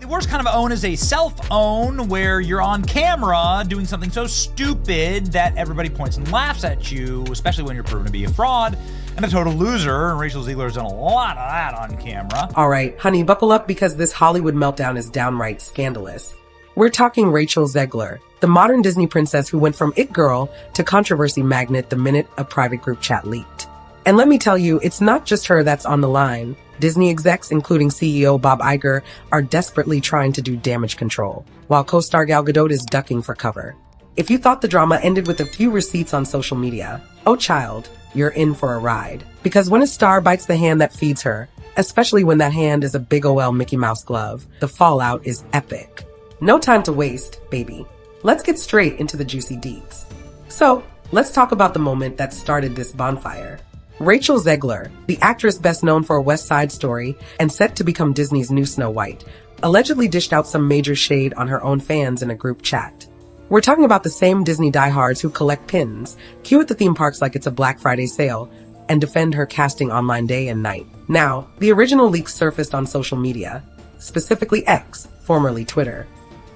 The worst kind of own is a self-own, where you're on camera doing something so stupid that everybody points and laughs at you, especially when you're proven to be a fraud and a total loser. And Rachel Zegler has done a lot of that on camera. All right, honey, buckle up because this Hollywood meltdown is downright scandalous. We're talking Rachel Zegler, the modern Disney princess who went from it girl to controversy magnet the minute a private group chat leaked. And let me tell you, it's not just her that's on the line. Disney execs, including CEO Bob Iger, are desperately trying to do damage control, while co-star Gal Gadot is ducking for cover. If you thought the drama ended with a few receipts on social media, oh child, you're in for a ride. Because when a star bites the hand that feeds her, especially when that hand is a big ol' Mickey Mouse glove, the fallout is epic. No time to waste, baby. Let's get straight into the juicy deets. So, let's talk about the moment that started this bonfire. Rachel Zegler, the actress best known for West Side Story and set to become Disney's new Snow White, allegedly dished out some major shade on her own fans in a group chat. We're talking about the same Disney diehards who collect pins, queue at the theme parks like it's a Black Friday sale, and defend her casting online day and night. Now, the original leaks surfaced on social media, specifically X, formerly Twitter.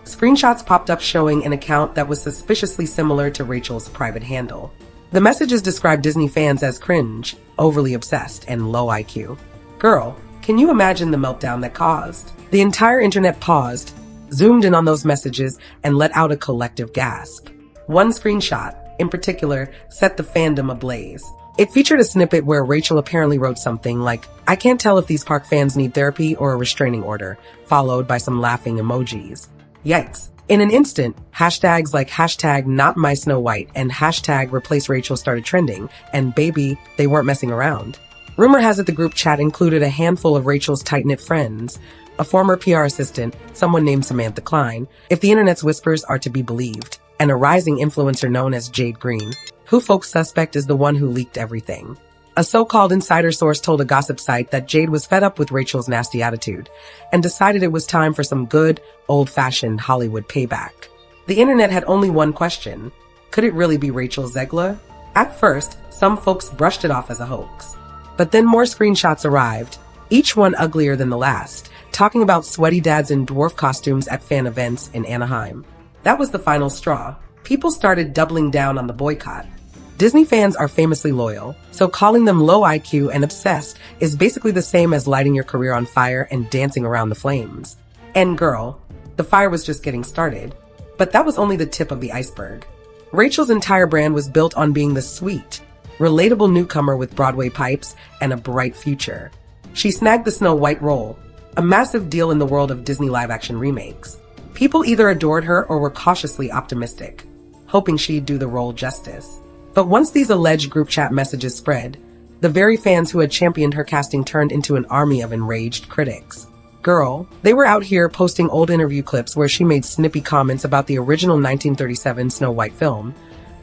Screenshots popped up showing an account that was suspiciously similar to Rachel's private handle. The messages described Disney fans as cringe, overly obsessed, and low IQ. Girl, can you imagine the meltdown that caused? The entire internet paused, zoomed in on those messages, and let out a collective gasp. One screenshot, in particular, set the fandom ablaze. It featured a snippet where Rachel apparently wrote something like, "I can't tell if these park fans need therapy or a restraining order," followed by some laughing emojis. Yikes. In an instant, hashtags like hashtag not my Snow White and hashtag replace Rachel started trending, and baby, they weren't messing around. Rumor has it the group chat included a handful of Rachel's tight-knit friends, a former PR assistant, someone named Samantha Klein, if the internet's whispers are to be believed, and a rising influencer known as Jade Green, who folks suspect is the one who leaked everything. A so-called insider source told a gossip site that Jade was fed up with Rachel's nasty attitude and decided it was time for some good, old-fashioned Hollywood payback. The internet had only one question. Could it really be Rachel Zegler? At first, some folks brushed it off as a hoax. But then more screenshots arrived, each one uglier than the last, talking about sweaty dads in dwarf costumes at fan events in Anaheim. That was the final straw. People started doubling down on the boycott. Disney fans are famously loyal, so calling them low IQ and obsessed is basically the same as lighting your career on fire and dancing around the flames. And girl, the fire was just getting started. But that was only the tip of the iceberg. Rachel's entire brand was built on being the sweet, relatable newcomer with Broadway pipes and a bright future. She snagged the Snow White role, a massive deal in the world of Disney live-action remakes. People either adored her or were cautiously optimistic, hoping she'd do the role justice. But once these alleged group chat messages spread, the very fans who had championed her casting turned into an army of enraged critics. Girl, they were out here posting old interview clips where she made snippy comments about the original 1937 Snow White film,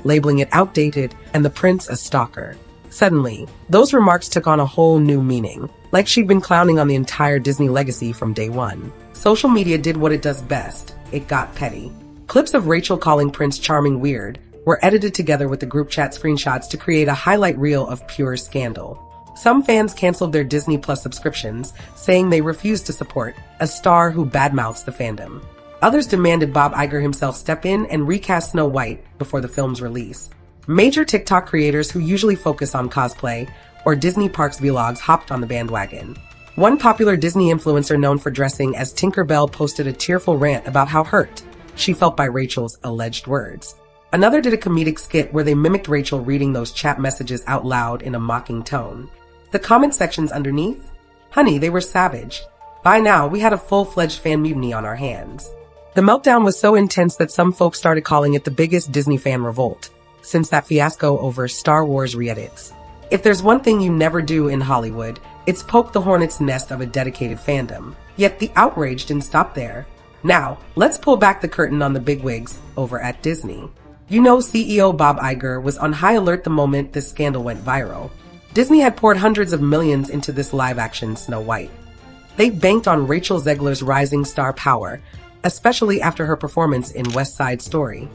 labeling it outdated and the prince a stalker. Suddenly, those remarks took on a whole new meaning, like she'd been clowning on the entire Disney legacy from day one. Social media did what it does best. It got petty. Clips of Rachel calling Prince Charming weird were edited together with the group chat screenshots to create a highlight reel of pure scandal. Some fans canceled their Disney Plus subscriptions, saying they refused to support a star who badmouths the fandom. Others demanded Bob Iger himself step in and recast Snow White before the film's release. Major TikTok creators who usually focus on cosplay or Disney Parks vlogs hopped on the bandwagon. One popular Disney influencer known for dressing as Tinker Bell posted a tearful rant about how hurt she felt by Rachel's alleged words. Another did a comedic skit where they mimicked Rachel reading those chat messages out loud in a mocking tone. The comment sections underneath? Honey, they were savage. By now, we had a full-fledged fan mutiny on our hands. The meltdown was so intense that some folks started calling it the biggest Disney fan revolt since that fiasco over Star Wars re-edits. If there's one thing you never do in Hollywood, it's poke the hornet's nest of a dedicated fandom. Yet the outrage didn't stop there. Now, let's pull back the curtain on the bigwigs over at Disney. You know, CEO Bob Iger was on high alert the moment this scandal went viral. Disney had poured hundreds of millions into this live-action Snow White. They banked on Rachel Zegler's rising star power, especially after her performance in West Side Story.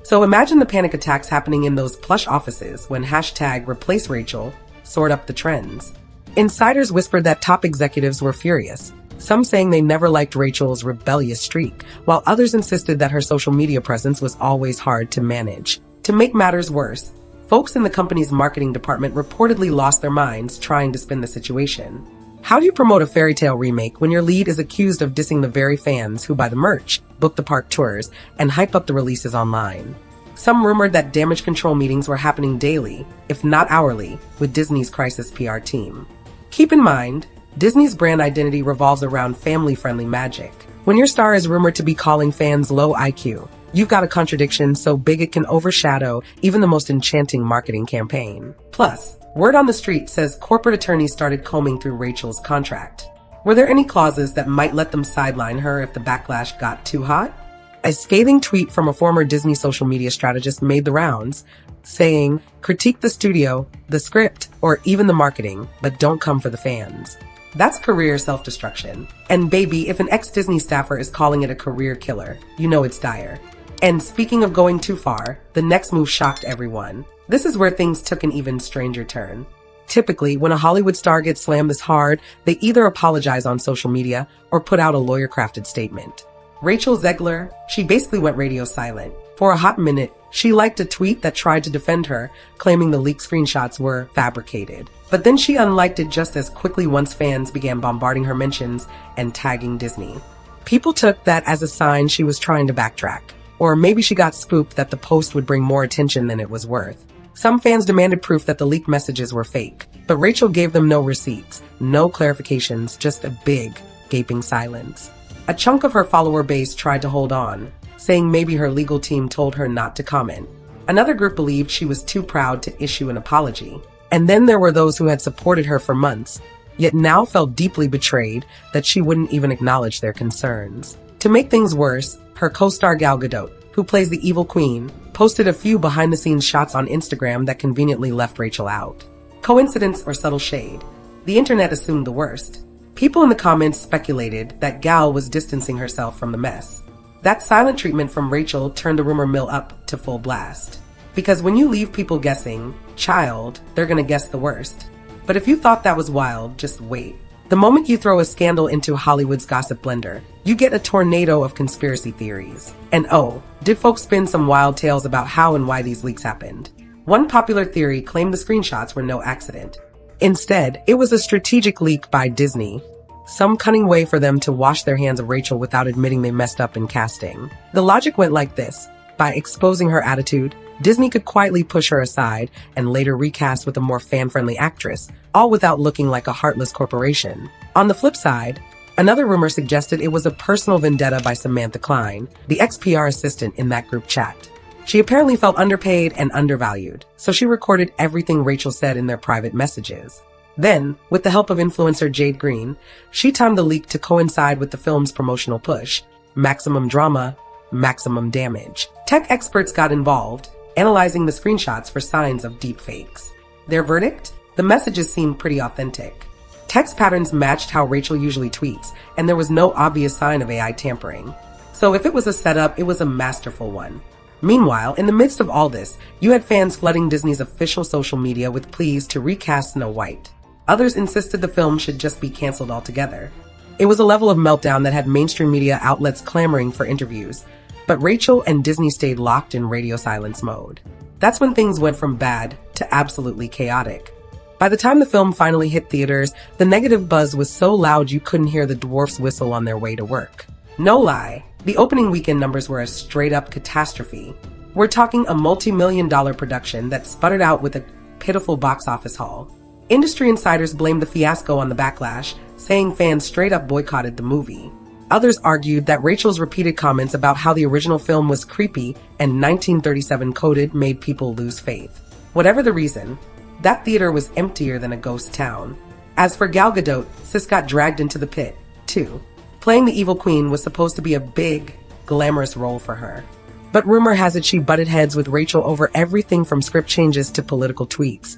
So imagine the panic attacks happening in those plush offices when hashtag replace Rachel soared up the trends. Insiders whispered that top executives were furious, some saying they never liked Rachel's rebellious streak, while others insisted that her social media presence was always hard to manage. To make matters worse, folks in the company's marketing department reportedly lost their minds trying to spin the situation. How do you promote a fairy tale remake when your lead is accused of dissing the very fans who buy the merch, book the park tours, and hype up the releases online? Some rumored that damage control meetings were happening daily, if not hourly, with Disney's crisis PR team. Keep in mind, Disney's brand identity revolves around family-friendly magic. When your star is rumored to be calling fans low IQ, you've got a contradiction so big it can overshadow even the most enchanting marketing campaign. Plus, word on the street says corporate attorneys started combing through Rachel's contract. Were there any clauses that might let them sideline her if the backlash got too hot? A scathing tweet from a former Disney social media strategist made the rounds, saying, "Critique the studio, the script, or even the marketing, but don't come for the fans." That's career self-destruction. And baby, if an ex-Disney staffer is calling it a career killer, you know it's dire. And speaking of going too far, the next move shocked everyone. This is where things took an even stranger turn. Typically, when a Hollywood star gets slammed this hard, they either apologize on social media or put out a lawyer-crafted statement. Rachel Zegler, she basically went radio silent. For a hot minute, she liked a tweet that tried to defend her, claiming the leaked screenshots were fabricated. But then she unliked it just as quickly once fans began bombarding her mentions and tagging Disney. People took that as a sign she was trying to backtrack. Or maybe she got spooked that the post would bring more attention than it was worth. Some fans demanded proof that the leaked messages were fake, but Rachel gave them no receipts, no clarifications, just a big, gaping silence. A chunk of her follower base tried to hold on, saying maybe her legal team told her not to comment. Another group believed she was too proud to issue an apology. And then there were those who had supported her for months, yet now felt deeply betrayed that she wouldn't even acknowledge their concerns. To make things worse, her co-star Gal Gadot, who plays the evil queen, posted a few behind-the-scenes shots on Instagram that conveniently left Rachel out. Coincidence or subtle shade? The internet assumed the worst. People in the comments speculated that Gal was distancing herself from the mess. That silent treatment from Rachel turned the rumor mill up to full blast. Because when you leave people guessing, child, they're gonna guess the worst. But if you thought that was wild, just wait. The moment you throw a scandal into Hollywood's gossip blender, you get a tornado of conspiracy theories. And oh, did folks spin some wild tales about how and why these leaks happened? One popular theory claimed the screenshots were no accident. Instead, it was a strategic leak by Disney, some cunning way for them to wash their hands of Rachel without admitting they messed up in casting. The logic went like this. By exposing her attitude, Disney could quietly push her aside and later recast with a more fan-friendly actress, all without looking like a heartless corporation. On the flip side, another rumor suggested it was a personal vendetta by Samantha Klein, the ex-PR assistant in that group chat. She apparently felt underpaid and undervalued, so she recorded everything Rachel said in their private messages. Then, with the help of influencer Jade Green, she timed the leak to coincide with the film's promotional push. Maximum drama, maximum damage. Tech experts got involved, analyzing the screenshots for signs of deepfakes. Their verdict? The messages seemed pretty authentic. Text patterns matched how Rachel usually tweets, and there was no obvious sign of AI tampering. So if it was a setup, it was a masterful one. Meanwhile, in the midst of all this, you had fans flooding Disney's official social media with pleas to recast Snow White. Others insisted the film should just be canceled altogether. It was a level of meltdown that had mainstream media outlets clamoring for interviews, but Rachel and Disney stayed locked in radio silence mode. That's when things went from bad to absolutely chaotic. By the time the film finally hit theaters, the negative buzz was so loud you couldn't hear the dwarfs whistle on their way to work. No lie, the opening weekend numbers were a straight-up catastrophe. We're talking a multi-million-dollar production that sputtered out with a pitiful box office haul. Industry insiders blamed the fiasco on the backlash, saying fans straight-up boycotted the movie. Others argued that Rachel's repeated comments about how the original film was creepy and 1937 coded made people lose faith. Whatever the reason, that theater was emptier than a ghost town. As for Gal Gadot, sis got dragged into the pit, too. Playing the evil queen was supposed to be a big, glamorous role for her. But rumor has it she butted heads with Rachel over everything from script changes to political tweets,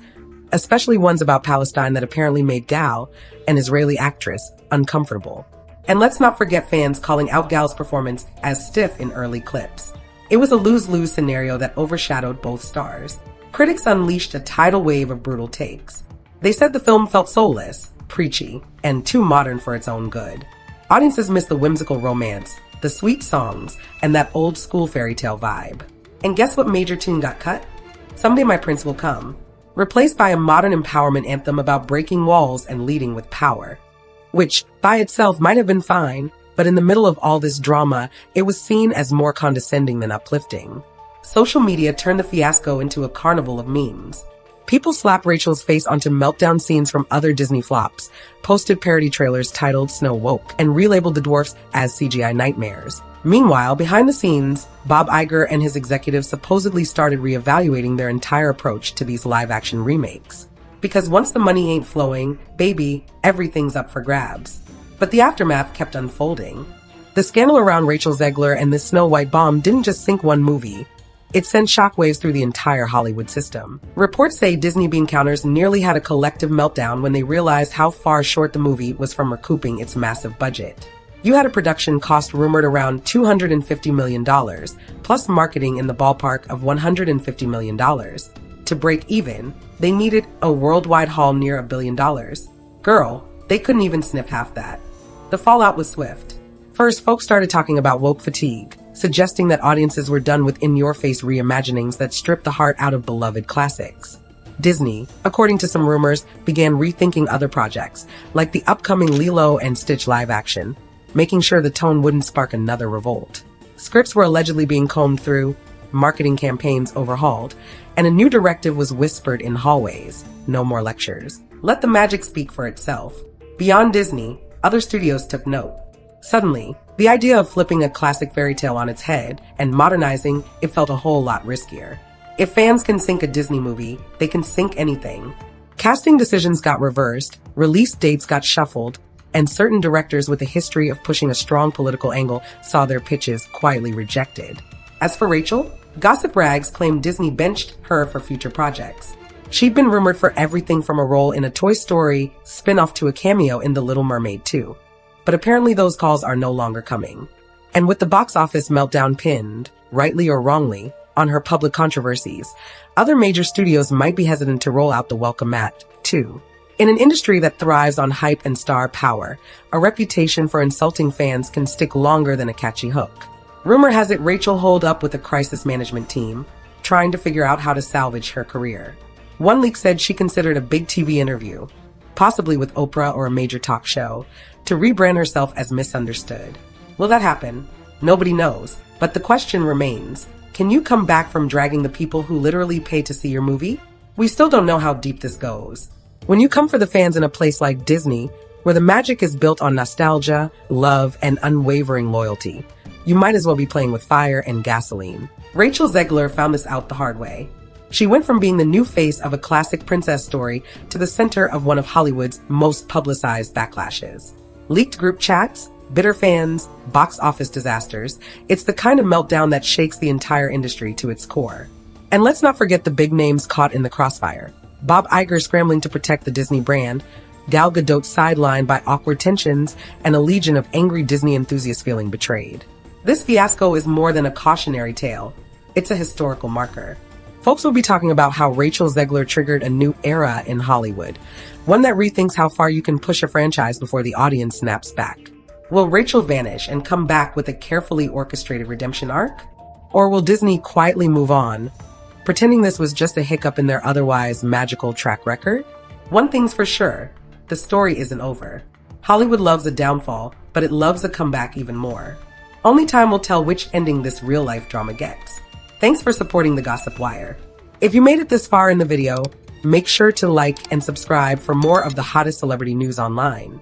especially ones about Palestine that apparently made Gal, an Israeli actress, uncomfortable. And let's not forget fans calling out Gal's performance as stiff in early clips. It was a lose-lose scenario that overshadowed both stars. Critics unleashed a tidal wave of brutal takes. They said the film felt soulless, preachy, and too modern for its own good. Audiences miss the whimsical romance, the sweet songs, and that old school fairy tale vibe. And guess what major tune got cut? Someday My Prince Will Come, replaced by a modern empowerment anthem about breaking walls and leading with power. Which, by itself, might have been fine, but in the middle of all this drama, it was seen as more condescending than uplifting. Social media turned the fiasco into a carnival of memes. People slapped Rachel's face onto meltdown scenes from other Disney flops, posted parody trailers titled Snow Woke, and relabeled the dwarfs as CGI nightmares. Meanwhile, behind the scenes, Bob Iger and his executives supposedly started reevaluating their entire approach to these live-action remakes. Because once the money ain't flowing, baby, everything's up for grabs. But the aftermath kept unfolding. The scandal around Rachel Zegler and this Snow White bomb didn't just sink one movie. It sent shockwaves through the entire Hollywood system. Reports say Disney bean counters nearly had a collective meltdown when they realized how far short the movie was from recouping its massive budget. You had a production cost rumored around $250 million, plus marketing in the ballpark of $150 million. To break even, they needed a worldwide haul near $1 billion. Girl, they couldn't even sniff half that. The fallout was swift. First, folks started talking about woke fatigue, suggesting that audiences were done with in-your-face reimaginings that stripped the heart out of beloved classics. Disney, according to some rumors, began rethinking other projects, like the upcoming Lilo and Stitch live action, making sure the tone wouldn't spark another revolt. Scripts were allegedly being combed through, marketing campaigns overhauled, and a new directive was whispered in hallways. No more lectures. Let the magic speak for itself. Beyond Disney, other studios took note. Suddenly, the idea of flipping a classic fairy tale on its head and modernizing it felt a whole lot riskier. If fans can sink a Disney movie, they can sink anything. Casting decisions got reversed, release dates got shuffled, and certain directors with a history of pushing a strong political angle saw their pitches quietly rejected. As for Rachel, gossip rags claimed Disney benched her for future projects. She'd been rumored for everything from a role in a Toy Story spin-off to a cameo in The Little Mermaid 2. But apparently those calls are no longer coming. And with the box office meltdown pinned, rightly or wrongly, on her public controversies, other major studios might be hesitant to roll out the welcome mat, too. In an industry that thrives on hype and star power, a reputation for insulting fans can stick longer than a catchy hook. Rumor has it Rachel holed up with a crisis management team, trying to figure out how to salvage her career. One leak said she considered a big TV interview, possibly with Oprah or a major talk show, to rebrand herself as misunderstood. Will that happen? Nobody knows. But the question remains, can you come back from dragging the people who literally pay to see your movie? We still don't know how deep this goes. When you come for the fans in a place like Disney, where the magic is built on nostalgia, love, and unwavering loyalty, you might as well be playing with fire and gasoline. Rachel Zegler found this out the hard way. She went from being the new face of a classic princess story to the center of one of Hollywood's most publicized backlashes. Leaked group chats, bitter fans, box office disasters. It's the kind of meltdown that shakes the entire industry to its core. And let's not forget the big names caught in the crossfire. Bob Iger scrambling to protect the Disney brand, Gal Gadot sidelined by awkward tensions, and a legion of angry Disney enthusiasts feeling betrayed. This fiasco is more than a cautionary tale. It's a historical marker. Folks will be talking about how Rachel Zegler triggered a new era in Hollywood, one that rethinks how far you can push a franchise before the audience snaps back. Will Rachel vanish and come back with a carefully orchestrated redemption arc? Or will Disney quietly move on, pretending this was just a hiccup in their otherwise magical track record? One thing's for sure, the story isn't over. Hollywood loves a downfall, but it loves a comeback even more. Only time will tell which ending this real-life drama gets. Thanks for supporting the Gossip Wire. If you made it this far in the video, make sure to like and subscribe for more of the hottest celebrity news online.